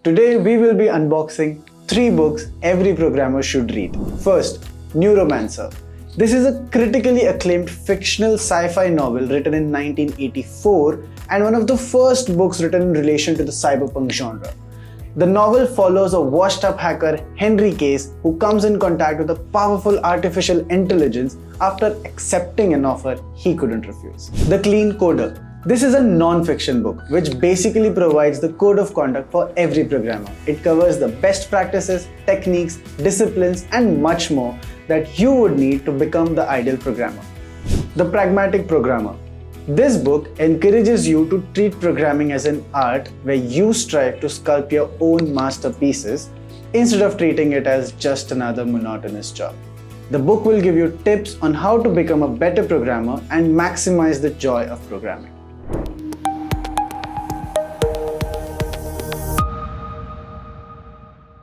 Today we will be unboxing 3 books every programmer should read. First, Neuromancer. This is a critically acclaimed fictional sci-fi novel written in 1984 and one of the first books written in relation to the cyberpunk genre. The novel follows a washed-up hacker, Henry Case, who comes in contact with a powerful artificial intelligence after accepting an offer he couldn't refuse. The Clean Coder. This is a non-fiction book which basically provides the code of conduct for every programmer. It covers the best practices, techniques, disciplines, and much more that you would need to become the ideal programmer. The Pragmatic Programmer. This book encourages you to treat programming as an art where you strive to sculpt your own masterpieces instead of treating it as just another monotonous job. The book will give you tips on how to become a better programmer and maximize the joy of programming.